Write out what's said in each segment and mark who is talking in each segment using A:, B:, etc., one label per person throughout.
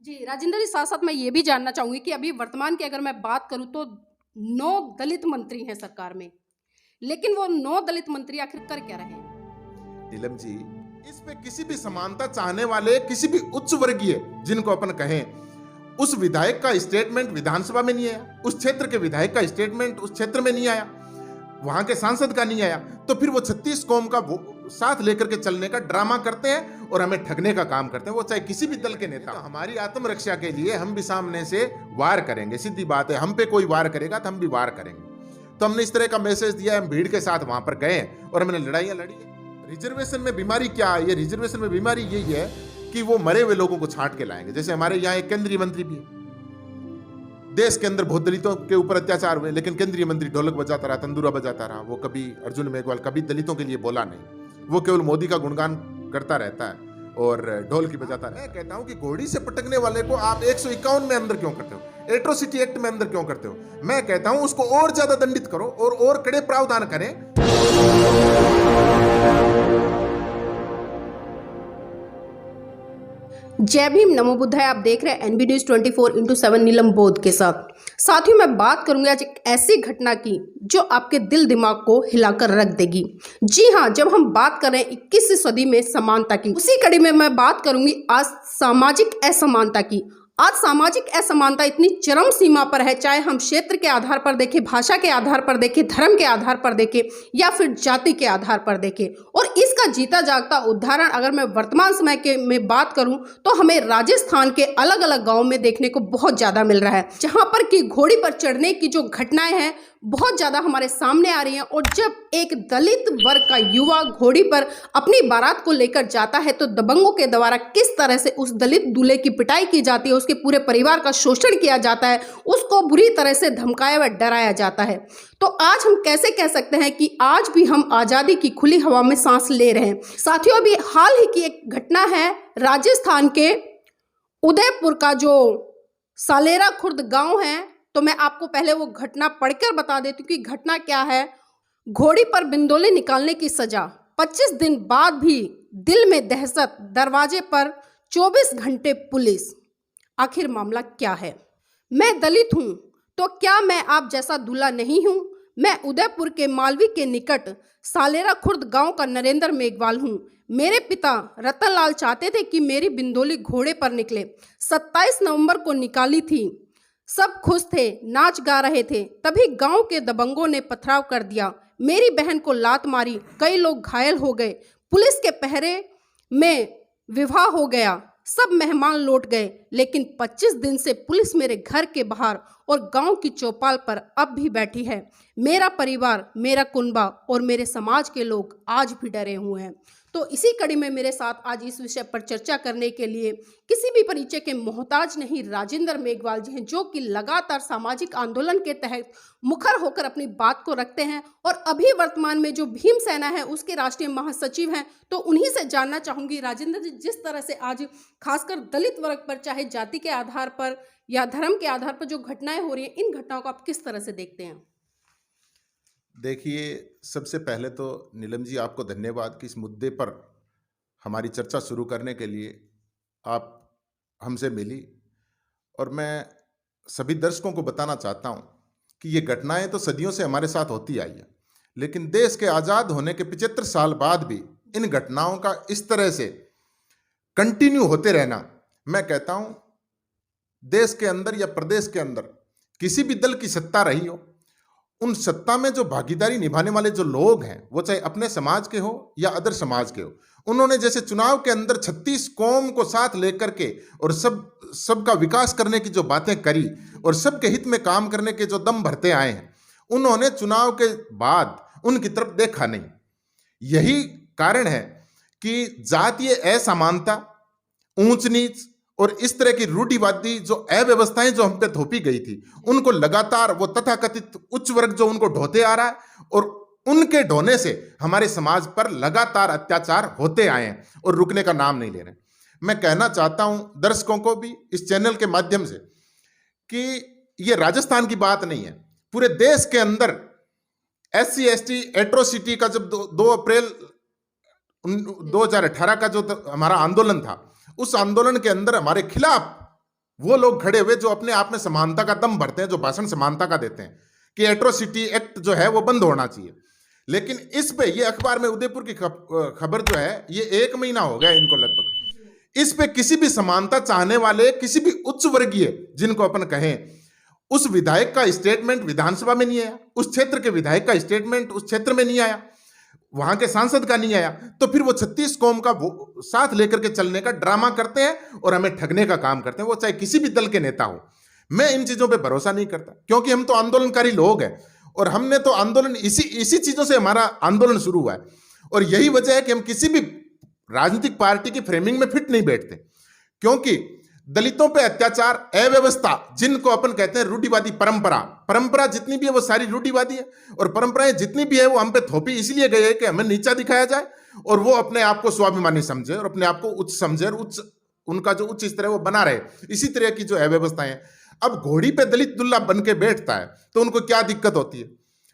A: जी, राजेंद्र जी, साथ-साथ मैं ये भी जानना चाहूँगी कि अभी वर्तमान की अगर मैं बात करूँ तो 9 दलित मंत्री हैं सरकार में। लेकिन वो 9 दलित मंत्री आखिर कर क्या रहे हैं?
B: नीलम जी, इस पे किसी भी समानता चाहने वाले किसी भी उच्च वर्गीय जिनको अपन कहें, उस विधायक का स्टेटमेंट विधानसभा में नहीं आया, उस क्षेत्र के विधायक का स्टेटमेंट उस क्षेत्र में नहीं आया, वहां के सांसद का नहीं आया, तो फिर वो 36 कौम का साथ लेकर के चलने का ड्रामा करते हैं और हमें ठगने का काम करते हैं, वो चाहे किसी भी दल के नेता। तो हमारी आत्मरक्षा के लिए हम भी सामने से वार करेंगे, सीधी बात है। हम पे कोई वार करेगा तो हम भी वार करेंगे। तो हमने इस तरह का मैसेज दिया, हम भीड़ के साथ वहां पर गए और हमने लड़ाइयां लड़ी है। रिजर्वेशन में बीमारी क्या है? ये रिजर्वेशन में बीमारी यही है कि वो मरे हुए लोगों को छांट के लाएंगे। जैसे हमारे यहाँ एक केंद्रीय मंत्री भी है, देश के अंदर बहुत दलितों के ऊपर अत्याचार हुए, लेकिन केंद्रीय मंत्री ढोलक बजाता रहा, तंदूरा बजाता रहा। वो कभी अर्जुन मेघवाल कभी दलितों के लिए बोला नहीं, वो केवल मोदी का गुणगान करता रहता है और ढोल की बजाता है। मैं कहता हूं कि घोड़ी से पटकने वाले को आप 151 में अंदर क्यों करते हो, एट्रोसिटी एक्ट में अंदर क्यों करते हो? मैं कहता हूं उसको और ज्यादा दंडित करो और कड़े प्रावधान करें।
A: जय भीम, नमो बुद्धाय। आप देख रहे हैं एनबी न्यूज 24/7 नीलम बोध के साथ। साथियों, मैं बात करूंगी आज एक ऐसी घटना की जो आपके दिल दिमाग को हिलाकर रख देगी। जी हाँ, जब हम बात कर रहे हैं 21वीं सदी में समानता की, उसी कड़ी में मैं बात करूंगी आज सामाजिक असमानता की। आज सामाजिक असमानता इतनी चरम सीमा पर है, चाहे हम क्षेत्र के आधार पर देखें, भाषा के आधार पर देखें, धर्म के आधार पर देखें या फिर जाति के आधार पर देखें। और इसका जीता जागता उदाहरण अगर मैं वर्तमान समय के में बात करूं तो हमें राजस्थान के अलग अलग गांव में देखने को बहुत ज़्यादा मिल रहा है, जहां पर कि घोड़ी पर चढ़ने की जो घटनाएं हैं बहुत ज़्यादा हमारे सामने आ रही हैं। और जब एक दलित वर्ग का युवा घोड़ी पर अपनी बारात को लेकर जाता है तो दबंगों के द्वारा किस तरह से उस दलित दूल्हे की पिटाई की जाती है, उसके पूरे परिवार का शोषण किया जाता है, उसको बुरी तरह से धमकाया व डराया जाता है। तो आज हम कैसे कह सकते हैं कि आज भी हम आज़ादी की खुली हवा में सांस ले रहे हैं। साथियों, अभी हाल ही की एक घटना है राजस्थान के उदयपुर का जो सालेरा खुर्द गांव है। तो मैं आपको पहले वो घटना पढ़कर बता देती हूँ कि घटना क्या है। घोड़ी पर बिंदोले निकालने की सजा, 25 दिन बाद भी दिल में दहशत, दरवाजे पर 24 घंटे पुलिस। आखिर मामला क्या है? मैं दलित हूँ तो क्या मैं आप जैसा दूल्हा नहीं हूँ? मैं उदयपुर के मालवी के निकट सालेरा खुर्द गांव का नरेंद्र मेघवाल हूँ। मेरे पिता रतन लाल चाहते थे कि मेरी बिंदोली घोड़े पर निकले। 27 नवंबर को निकाली थी। सब खुश थे, नाच गा रहे थे। तभी गांव के दबंगों ने पथराव कर दिया, मेरी बहन को लात मारी, कई लोग घायल हो गए। पुलिस के पहरे में विवाह हो गया, सब मेहमान लौट गए। लेकिन 25 दिन से पुलिस मेरे घर के बाहर और गांव की चौपाल पर अब भी बैठी है। मेरा परिवार, मेरा कुनबा और मेरे समाज के लोग आज भी डरे हुए हैं। तो इसी कड़ी में मेरे साथ आज इस विषय पर चर्चा करने के लिए किसी भी परिचय के मोहताज नहीं राजेंद्र मेघवाल जी हैं, जो कि लगातार सामाजिक आंदोलन के तहत मुखर होकर अपनी बात को रखते हैं और अभी वर्तमान में जो भीम सेना है उसके राष्ट्रीय महासचिव हैं। तो उन्हीं से जानना चाहूंगी राजेंद्र जी, जिस तरह से आज खासकर दलित वर्ग पर चाहे जाति के आधार पर या धर्म के आधार पर जो घटनाएं हो रही हैं, इन घटनाओं को आप किस तरह से देखते हैं?
B: देखिए, सबसे पहले तो नीलम जी आपको धन्यवाद कि इस मुद्दे पर हमारी चर्चा शुरू करने के लिए आप हमसे मिली। और मैं सभी दर्शकों को बताना चाहता हूं कि ये घटनाएं तो सदियों से हमारे साथ होती आई है, लेकिन देश के आज़ाद होने के 75 साल बाद भी इन घटनाओं का इस तरह से कंटिन्यू होते रहना, मैं कहता हूं देश के अंदर या प्रदेश के अंदर किसी भी दल की सत्ता रही हो, उन सत्ता में जो भागीदारी निभाने वाले जो लोग हैं, वो चाहे अपने समाज के हो या अदर समाज के हो, उन्होंने जैसे चुनाव के अंदर 36 कौम को साथ लेकर के और सबका विकास करने की जो बातें करी और सबके हित में काम करने के जो दम भरते आए हैं, उन्होंने चुनाव के बाद उनकी तरफ देखा नहीं। यही कारण है कि जातीय असमानता, ऊंच नीच और इस तरह की रूढ़िवादी जो अव्यवस्थाएं जो हम पे थोपी गई थी, उनको लगातार वो तथाकथित उच्च वर्ग जो उनको ढोते आ रहा है और उनके ढोने से हमारे समाज पर लगातार अत्याचार होते आए हैं और रुकने का नाम नहीं ले रहे। मैं कहना चाहता हूं दर्शकों को भी इस चैनल के माध्यम से कि ये राजस्थान की बात नहीं है, पूरे देश के अंदर SC ST एट्रोसिटी का जब 2 अप्रैल 2018 का जो हमारा आंदोलन था, उस आंदोलन के अंदर हमारे खिलाफ वो लोग खड़े हुए जो अपने आप में समानता का दम भरते हैं, जो भाषण समानता का देते हैं कि एट्रोसिटी एक्ट जो है वो बंद होना चाहिए। लेकिन इस पे ये अखबार में उदयपुर की खबर जो है ये 1 महीना हो गया इनको लगभग, इस पे किसी भी समानता चाहने वाले किसी भी उच्च वर्गीय जिनको अपन कहें, उस विधायक का स्टेटमेंट विधानसभा में नहीं आया, उस क्षेत्र के विधायक का स्टेटमेंट उस क्षेत्र में नहीं आया, वहां के सांसद का नहीं आया। तो फिर वो 36 कौम का वो साथ लेकर के चलने का ड्रामा करते हैं और हमें ठगने का काम करते हैं, वो चाहे किसी भी दल के नेता हो। मैं इन चीजों पे भरोसा नहीं करता, क्योंकि हम तो आंदोलनकारी लोग हैं और हमने तो आंदोलन इसी चीजों से हमारा आंदोलन शुरू हुआ है। और यही वजह है कि हम किसी भी राजनीतिक पार्टी की फ्रेमिंग में फिट नहीं बैठते, क्योंकि दलितों पे अत्याचार, अव्यवस्था, जिनको अपन कहते हैं रूढ़िवादी परंपरा जितनी भी है वो सारी रूढ़िवादी है, और परंपराएं जितनी भी है वो हम पे थोपी इसलिए गई है कि हमें नीचा दिखाया जाए और वो अपने आप को स्वाभिमानी समझे और अपने आप को उच्च समझे और उनका जो उच्च स्तर है वो बना रहे। इसी तरह की जो अव्यवस्थाएं, अब घोड़ी पे दलित दुल्ला बन के बैठता है तो उनको क्या दिक्कत होती है।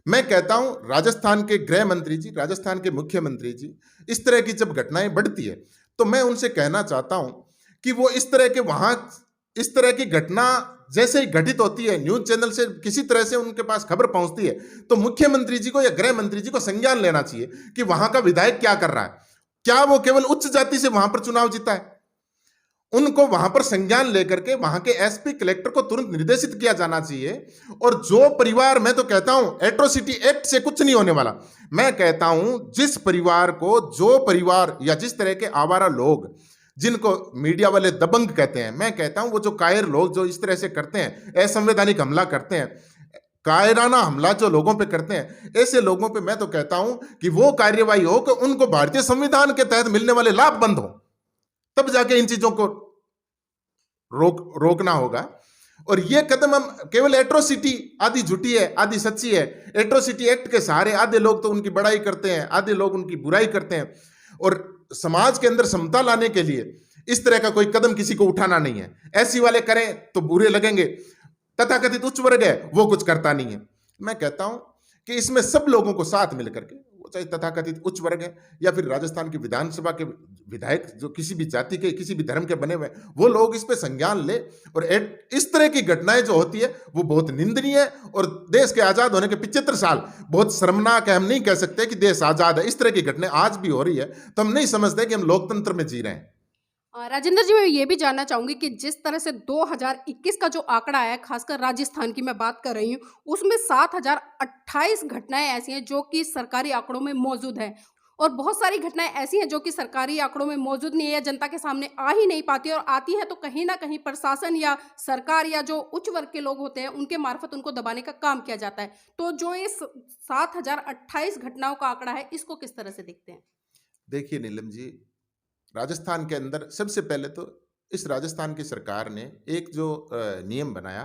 B: मैं कहता हूं राजस्थान के गृह मंत्री जी, राजस्थान के मुख्यमंत्री जी, इस तरह की जब घटनाएं बढ़ती है तो मैं उनसे कहना चाहता हूं कि वो इस तरह के वहां इस तरह की घटना जैसे ही घटित होती है, न्यूज चैनल से किसी तरह से उनके पास खबर पहुंचती है, तो मुख्यमंत्री जी को या गृह मंत्री जी को संज्ञान लेना चाहिए कि वहां का विधायक क्या कर रहा है। क्या वो केवल उच्च जाति से वहां पर चुनाव जीता है? उनको वहां पर संज्ञान लेकर के वहां के एसपी कलेक्टर को तुरंत निर्देशित किया जाना चाहिए। और जो परिवार, मैं तो कहता हूं एट्रोसिटी एक्ट से कुछ नहीं होने वाला। मैं कहता हूं जिस परिवार को, जो परिवार या जिस तरह के आवारा लोग जिनको मीडिया वाले दबंग कहते हैं, मैं कहता हूं वो जो कायर लोग जो इस तरह से करते हैं, असंवैधानिक हमला करते हैं, कायराना हमला जो लोगों पे करते हैं, ऐसे लोगों पे मैं तो कहता हूं कि वो कार्यवाही हो कि उनको भारतीय संविधान के तहत मिलने वाले लाभ बंद हो, तब जाके इन चीजों को रोकना होगा। और ये कदम हम केवल एट्रोसिटी आधी झूठी है आधी सच्ची है, एट्रोसिटी एक्ट के सहारे आधे लोग तो उनकी बड़ाई करते हैं, आधे लोग उनकी बुराई करते हैं। और समाज के अंदर समता लाने के लिए इस तरह का कोई कदम किसी को उठाना नहीं है। ऐसी वाले करें तो बुरे लगेंगे, तथाकथित उच्च वर्ग है वो कुछ करता नहीं है। मैं कहता हूं कि इसमें सब लोगों को साथ मिलकर के, वो चाहे तथाकथित उच्च वर्ग है या फिर राजस्थान की विधानसभा के विधायक जो किसी भी जाति के, किसी भी धर्म के बने हुए, वो लोग इस पे संज्ञान ले। और इस तरह की घटनाएं जो होती है वो बहुत निंदनीय है। और देश के आजाद होने के 75 साल बहुत शर्मनाक है। हम नहीं कह सकते कि देश आजाद है। इस तरह की घटनाएं आज भी हो रही है तो हम नहीं समझते कि हम लोकतंत्र में जी रहे हैं।
A: राजेंद्र जी, मैं ये भी जानना चाहूंगी कि जिस तरह से 2021 का जो आंकड़ा है, खासकर राजस्थान की मैं बात कर रही हूँ, उसमें 7028 घटनाएं ऐसी हैं जो कि सरकारी आंकड़ों में मौजूद हैं, और बहुत सारी घटनाएं ऐसी हैं जो कि सरकारी आंकड़ों में मौजूद नहीं है या जनता के सामने आ ही नहीं पाती, और आती है तो कहीं ना कहीं प्रशासन या सरकार या जो उच्च वर्ग के लोग होते हैं उनके मार्फत उनको दबाने का काम किया जाता है। तो जो ये 7028 घटनाओं का आंकड़ा है, इसको किस तरह से देखते हैं?
B: देखिए नीलम जी, राजस्थान के अंदर सबसे पहले तो इस राजस्थान की सरकार ने एक जो नियम बनाया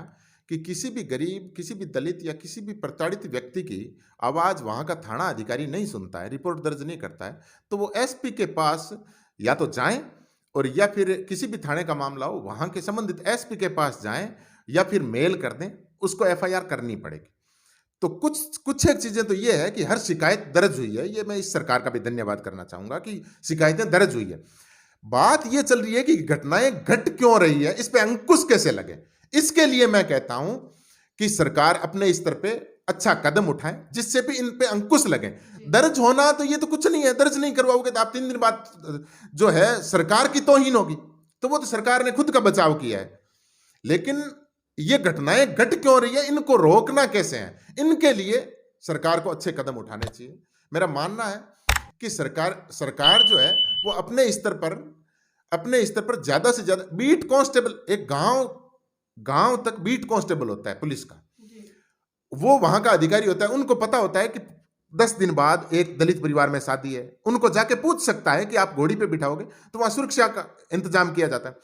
B: कि किसी भी गरीब, किसी भी दलित या किसी भी प्रताड़ित व्यक्ति की आवाज़ वहाँ का थाना अधिकारी नहीं सुनता है, रिपोर्ट दर्ज नहीं करता है, तो वो एसपी के पास या तो जाएं और या फिर किसी भी थाने का मामला हो वहाँ के संबंधित एसपी के पास जाएं या फिर मेल कर दें, उसको एफआईआर करनी पड़ेगी। तो कुछ एक चीज़ें तो ये है कि हर शिकायत दर्ज हुई है। ये मैं इस सरकार का भी धन्यवाद करना चाहूँगा कि शिकायतें दर्ज हुई है। बात ये चल रही है कि घटनाएं घट क्यों रही है, इस पे अंकुश कैसे लगे। इसके लिए मैं कहता हूं कि सरकार अपने स्तर पे अच्छा कदम उठाए जिससे भी इन पे अंकुश लगे। दर्ज होना तो ये तो कुछ नहीं है, दर्ज नहीं करवाओगे तो आप 3 दिन बाद जो है सरकार की तौहीन होगी, तो वो तो सरकार ने खुद का बचाव किया है। लेकिन ये घटनाएं घट क्यों रही है, इनको रोकना कैसे है, इनके लिए सरकार को अच्छे कदम उठाने चाहिए। मेरा मानना है कि सरकार जो है वो अपने स्तर पर ज्यादा से ज्यादा बीट कांस्टेबल, एक गांव तक बीट कांस्टेबल होता है पुलिस का, वो वहां का अधिकारी होता है। उनको पता होता है कि 10 दिन बाद एक दलित परिवार में शादी है, उनको जाके पूछ सकता है कि आप घोड़ी पे बिठाओगे, तो वहां सुरक्षा का इंतजाम किया जाता है।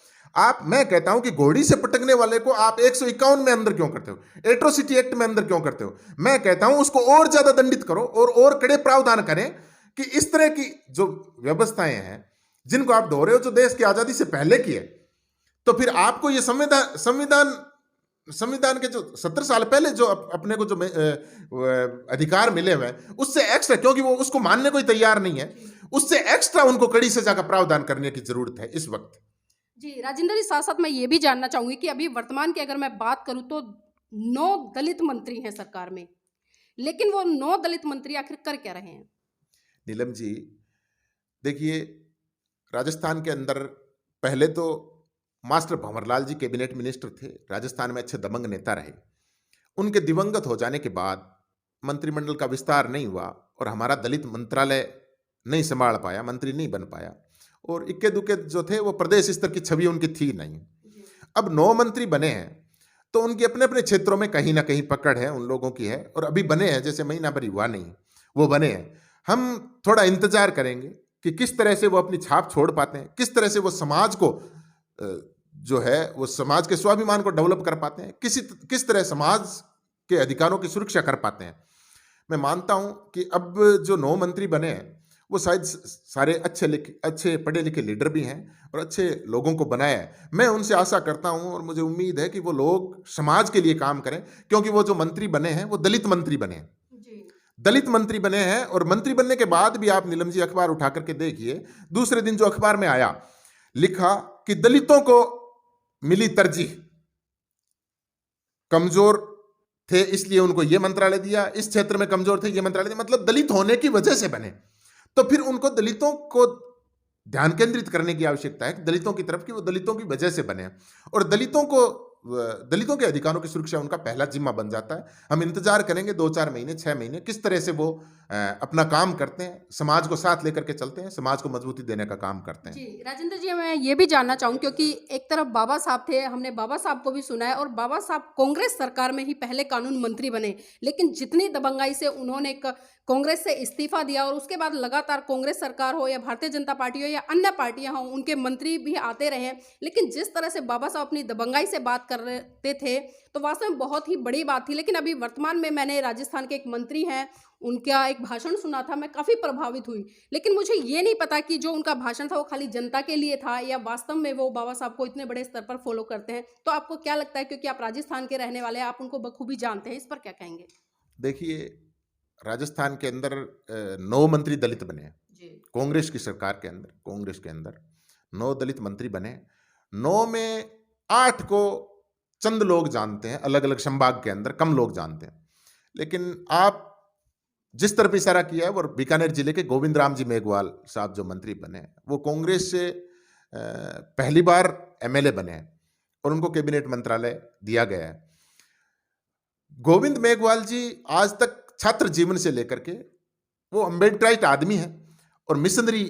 B: मैं कहता हूं कि घोड़ी से पटकने वाले को आप 151 में अंदर क्यों करते हो, एट्रोसिटी एक्ट में अंदर क्यों करते हो? मैं कहता हूं उसको और ज्यादा दंडित करो और कड़े प्रावधान करें कि इस तरह की जो व्यवस्थाएं हैं जिनको आप दोहरे हो, जो देश की आजादी से पहले की है, तो फिर आपको ये संविधान के जो 17 साल पहले जो अपने को जो अधिकार मिले हुए हैं उससे एक्स्ट्रा, क्योंकि वो उसको मानने को ही तैयार नहीं है, उससे एक्स्ट्रा उनको कड़ी सजा का प्रावधान करने की जरूरत है इस वक्त।
A: जी, राजेंद्र जी, साथ-साथ मैं ये भी जानना चाहूँगी कि अभी वर्तमान की अगर मैं बात करूँ तो 9 दलित मंत्री हैं सरकार में, लेकिन वो 9 दलित मंत्री आखिर कर क्या रहे हैं?
B: नीलम जी, देखिए, राजस्थान के अंदर पहले तो मास्टर भंवरलाल जी कैबिनेट मिनिस्टर थे, राजस्थान में अच्छे दबंग नेता रहे। उनके दिवंगत हो जाने के बाद मंत्रिमंडल का विस्तार नहीं हुआ और हमारा दलित मंत्रालय नहीं संभाल पाया, मंत्री नहीं बन पाया और इक्के-दुक्के जो थे वो प्रदेश स्तर की छवि उनकी थी नहीं।
A: जी।
B: अब 9 मंत्री बने हैं, तो उनकी अपने-अपने क्षेत्रों में कहीं न कहीं पकड़ है, उन लोगों की है और अभी बने हैं, जैसे महीना भर हुआ नहीं, वो बने हैं। हम थोड़ा इंतज़ार करेंगे कि किस तरह से वो अपनी छाप छोड़ पाते हैं, किस तरह से वो समाज को जो है, वो समाज के स्वाभिमान को डेवलप कर पाते हैं, किस तरह समाज के अधिकारों की सुरक्षा कर पाते हैं। मैं मानता हूँ कि अब जो 9 मंत्री बने हैं, वो शायद सारे अच्छे पढ़े-लिखे लीडर भी हैं और अच्छे लोगों को बनाया है। मैं उनसे आशा करता हूँ और मुझे उम्मीद है कि वो लोग समाज के लिए काम करें, क्योंकि वो जो मंत्री बने हैं, वो दलित मंत्री बने हैं।
A: जी।
B: दलित मंत्री बने हैं और मंत्री बनने के बाद भी आप नीलम जी अखबार उठा करके देखिए, दूसरे दिन जो अखबार में आया, लिखा कि दलितों को मिली तरजीह, कमजोर थे इसलिए उनको ये मंत्रालय दिया, इस क्षेत्र में कमजोर थे ये मंत्रालय दिया, मतलब दलित होने की वजह से बने। तो फिर उनको दलितों को ध्यान केंद्रित करने की आवश्यकता है, दलितों की तरफ, कि वो दलितों की वजह से बने और दलितों के अधिकारों की सुरक्षा उनका पहला जिम्मा बन जाता है। हम इंतजार करेंगे 2-4 महीने, 6 महीने, किस तरह से वो अपना काम करते हैं, समाज को साथ लेकर के चलते हैं, समाज को मजबूती देने का काम करते हैं।
A: जी, राजेंद्र जी, मैं ये भी जानना चाहूँ क्योंकि एक तरफ बाबा साहब थे, हमने बाबा साहब को भी सुना है और बाबा साहब कांग्रेस सरकार में ही पहले कानून मंत्री बने, लेकिन जितनी दबंगाई से उन्होंने कांग्रेस से इस्तीफा दिया और उसके बाद लगातार कांग्रेस सरकार हो या भारतीय जनता पार्टी हो या अन्य पार्टियां हों, उनके मंत्री भी आते रहे, लेकिन जिस तरह से बाबा साहब अपनी दबंगाई से बात करते थे, तो वास्तव में बहुत ही बड़ी बात थी। लेकिन अभी वर्तमान में मैंने राजस्थान के एक मंत्री हैं, उनका एक भाषण सुना था, मैं काफ़ी प्रभावित हुई। लेकिन मुझे ये नहीं पता कि जो उनका भाषण था वो खाली जनता के लिए था या वास्तव में वो बाबा साहब को इतने बड़े स्तर पर फॉलो करते हैं। तो आपको क्या लगता है, क्योंकि आप राजस्थान के रहने वाले हैं, आप उनको बखूबी जानते हैं, इस पर क्या कहेंगे?
B: देखिए, राजस्थान के अंदर 9 मंत्री दलित बने हैं।
A: जी।
B: कांग्रेस की सरकार के अंदर, कांग्रेस के अंदर 9 दलित मंत्री बने। 9 में 8 को चंद लोग जानते हैं, अलग-अलग संभाग के अंदर कम लोग जानते हैं। लेकिन आप जिस तरफ इशारा किया है, वो बीकानेर जिले के गोविंद राम जी मेघवाल साहब जो मंत्री बने, वो कांग्रेस से पहली बार एमएलए बने हैं और उनको कैबिनेट मंत्रालय दिया गया है। गोविंद मेघवाल जी आज तक छात्र जीवन से लेकर के, वो अम्बेडकराइट आदमी है और मिशनरी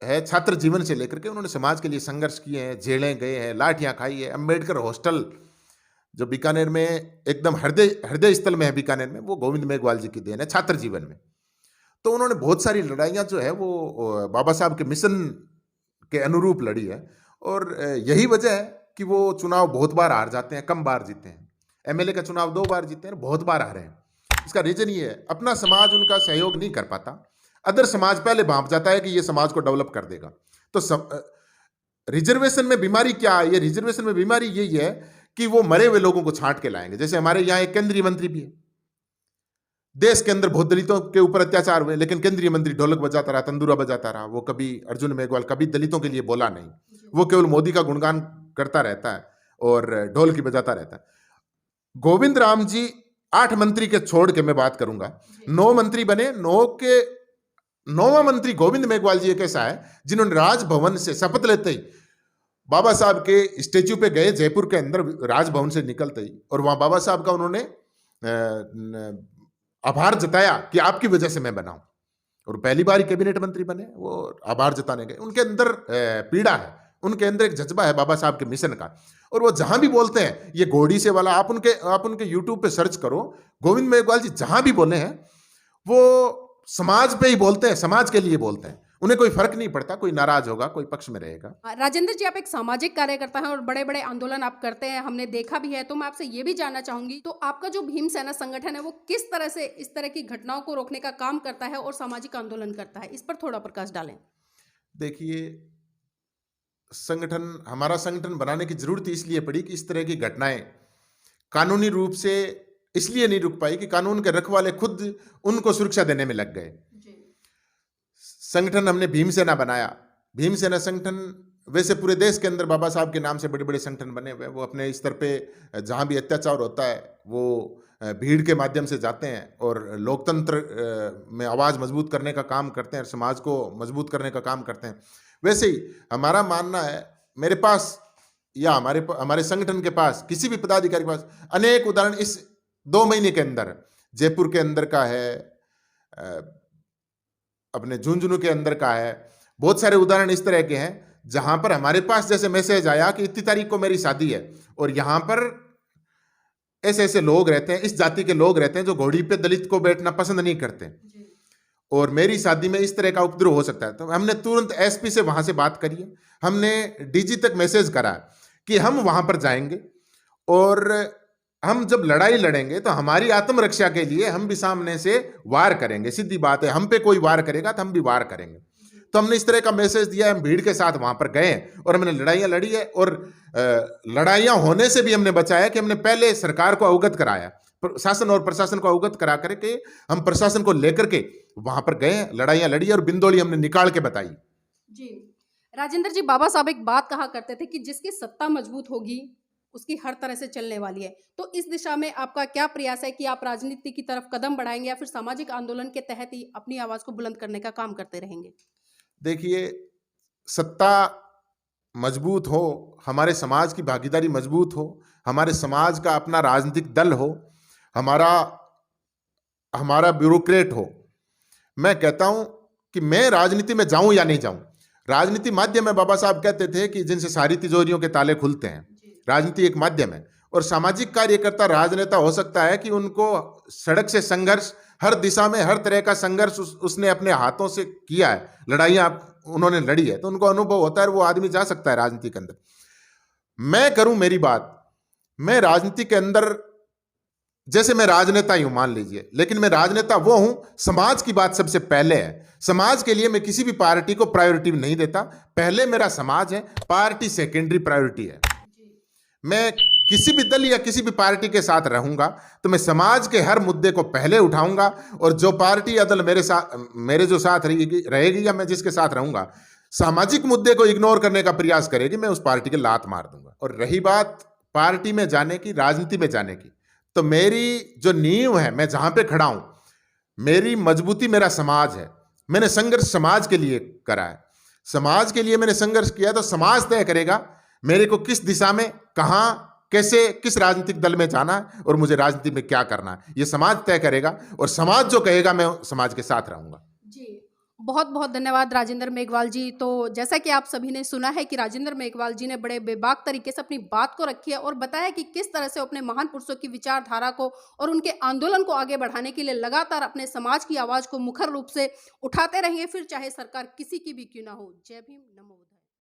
B: है। छात्र जीवन से लेकर के उन्होंने समाज के लिए संघर्ष किए हैं, जेलें गए हैं, लाठियां खाई है। अम्बेडकर हॉस्टल जो बीकानेर में एकदम हृदय स्थल में है, बीकानेर में, वो गोविंद मेघवाल जी की देन है छात्र जीवन में। तो उन्होंने बहुत सारी लड़ाइयां जो है वो बाबा साहब के मिशन के अनुरूप लड़ी है और यही वजह है कि वो चुनाव बहुत बार हार जाते हैं, कम बार जीते हैं। एमएलए का चुनाव 2 बार जीते हैं, बहुत बार हारे हैं। इसका रीजन ये है, अपना समाज उनका सहयोग नहीं कर पाता, अदर समाज पहले भांप जाता है कि ये समाज को डेवलप कर देगा। तो रिजर्वेशन में बीमारी क्या है? ये रिजर्वेशन में बीमारी यही है कि वो मरे हुए लोगों को छांट के लाएंगे। जैसे हमारे यहाँ एक केंद्रीय मंत्री भी है, देश के अंदर बहुत दलितों के ऊपर अत्याचार हुए, लेकिन केंद्रीय मंत्री ढोलक बजाता रहा, तंदूरा बजाता रहा। वो कभी अर्जुन मेघवाल कभी दलितों के लिए बोला नहीं, वो केवल मोदी का गुणगान करता रहता है और ढोलकी बजाता रहता है। गोविंद राम जी 8 मंत्री के छोड़ के मैं बात करूंगा, 9 मंत्री बने। 9वां मंत्री गोविंद मेघवाल जी एक ऐसा है जिन्होंने राजभवन से शपथ लेते ही बाबा साहब के स्टेच्यू पे गए, जयपुर के अंदर राजभवन से निकलते ही, और वहां बाबा साहब का उन्होंने आभार जताया कि आपकी वजह से मैं बना हूं, और पहली बार ही कैबिनेट मंत्री बने, वो आभार जताने गए। उनके अंदर पीड़ा है, उनके अंदर एक जज्बा है बाबा साहब के मिशन का, और वो जहां भी बोलते हैं, ये घोड़ी से वाला आप उनके यूट्यूब पे सर्च करो, गोविंद मेघवाल जी जहां भी बोले हैं वो समाज पे ही बोलते हैं, समाज के लिए बोलते हैं। उन्हें कोई फर्क नहीं पड़ता, कोई नाराज होगा, कोई पक्ष में रहेगा।
A: राजेंद्र जी, आप एक सामाजिक कार्यकर्ता हैं और बड़े-बड़े आंदोलन आप करते हैं, हमने देखा भी है। तो मैं आपसे ये भी जानना चाहूंगी, तो आपका जो भीम सेना संगठन है वो किस तरह से इस तरह की घटनाओं को रोकने का काम करता है और सामाजिक आंदोलन करता है, इस पर थोड़ा प्रकाश डालें।
B: देखिए, हमारा संगठन बनाने की जरूरत इसलिए पड़ी कि इस तरह की घटनाएं कानूनी रूप से इसलिए नहीं रुक पाई कि कानून के रखवाले खुद उनको सुरक्षा देने में लग गए। संगठन हमने भीमसेना बनाया। भीमसेना संगठन वैसे पूरे देश के अंदर बाबा साहब के नाम से बड़े बड़े संगठन बने हुए हैं। वो अपने स्तर पे जहाँ भी अत्याचार होता है वो भीड़ के माध्यम से जाते हैं और लोकतंत्र में आवाज़ मजबूत करने का काम करते हैं और समाज को मजबूत करने का काम करते हैं। वैसे ही हमारा मानना है, मेरे पास या हमारे संगठन के पास, किसी भी पदाधिकारी के पास अनेक उदाहरण इस 2 महीने के अंदर जयपुर के अंदर का है, अपने झुंझुनू के अंदर का है, बहुत सारे उदाहरण इस तरह के हैं जहां पर हमारे पास जैसे मैसेज आया कि इतनी तारीख को मेरी शादी है और यहां पर ऐसे ऐसे लोग रहते हैं, इस जाति के लोग रहते हैं जो घोड़ी पे दलित को बैठना पसंद नहीं करते और मेरी शादी में इस तरह का उपद्रव हो सकता है। तो हमने तुरंत एसपी से वहां से बात करी है, हमने डीजी तक मैसेज करा कि हम वहां पर जाएंगे और हम जब लड़ाई लड़ेंगे तो हमारी आत्मरक्षा के लिए हम भी सामने से वार करेंगे। सीधी बात है, हम पे कोई वार करेगा तो हम भी वार करेंगे। तो हमने इस तरह का मैसेज दिया, हम भीड़ के साथ वहां पर गए और हमने लड़ाइयां लड़ी है और लड़ाइयां होने से भी हमने बचाया कि हमने पहले सरकार को अवगत कराया, शासन और प्रशासन को अवगत करा करके हम प्रशासन को लेकर के वहां पर गए, लड़ाइयां लड़ी और बिंदौली हमने निकाल के बताई।
A: जी राजेंद्र जी, बाबा साहब एक बात कहा करते थे कि जिसकी सत्ता मजबूत होगी उसकी हर तरह से चलने वाली है। तो इस दिशा में आपका क्या प्रयास है कि आप राजनीति की तरफ कदम बढ़ाएंगे या फिर सामाजिक आंदोलन के तहत ही अपनी आवाज को बुलंद करने का काम करते रहेंगे?
B: देखिए, सत्ता मजबूत हो, हमारे समाज की भागीदारी मजबूत हो, हमारे समाज का अपना राजनीतिक दल हो, हमारा हमारा ब्यूरोक्रेट हो, मैं कहता हूं कि मैं राजनीति में जाऊं या नहीं जाऊं। राजनीति माध्यम है, बाबा साहब कहते थे कि जिनसे सारी तिजोरियों के ताले खुलते हैं। राजनीति एक माध्यम है और सामाजिक कार्यकर्ता राजनेता हो सकता है कि उनको सड़क से संघर्ष, हर दिशा में हर तरह का संघर्ष उसने अपने हाथों से किया है, लड़ाइयां उन्होंने लड़ी है, तो उनको अनुभव होता है, वो आदमी जा सकता है राजनीति के अंदर। मैं करूं मेरी बात, मैं राजनीति के अंदर, जैसे मैं राजनेता ही हूं मान लीजिए, लेकिन मैं राजनेता वो हूं, समाज की बात सबसे पहले है। समाज के लिए मैं किसी भी पार्टी को प्रायोरिटी नहीं देता, पहले मेरा समाज है, पार्टी सेकेंडरी प्रायोरिटी है। मैं किसी भी दल या किसी भी पार्टी के साथ रहूंगा तो मैं समाज के हर मुद्दे को पहले उठाऊंगा और जो पार्टी या दल मेरे जो साथ रहेगी या मैं जिसके साथ रहूंगा, सामाजिक मुद्दे को इग्नोर करने का प्रयास करेगी, मैं उस पार्टी के लात मार दूंगा। और रही बात पार्टी में जाने की, राजनीति में जाने की, तो मेरी जो नींव है, मैं जहां पे खड़ा हूं, मेरी मजबूती मेरा समाज है। मैंने संघर्ष समाज के लिए करा है, समाज के लिए मैंने संघर्ष किया, तो समाज तय करेगा मेरे को किस दिशा में, कहां, कैसे, किस राजनीतिक दल में जाना है और मुझे राजनीति में क्या करना है, ये समाज तय करेगा और समाज जो कहेगा मैं समाज के साथ रहूंगा।
A: जी, बहुत बहुत धन्यवाद राजेंद्र मेघवाल जी। तो जैसा कि आप सभी ने सुना है कि राजेंद्र मेघवाल जी ने बड़े बेबाक तरीके से अपनी बात को रखी है और बताया कि किस तरह से अपने महान पुरुषों की विचारधारा को और उनके आंदोलन को आगे बढ़ाने के लिए लगातार अपने समाज की आवाज को मुखर रूप से उठाते रहेंगे, फिर चाहे सरकार किसी की भी क्यों ना हो। जय भीम, नमो बुद्धाय।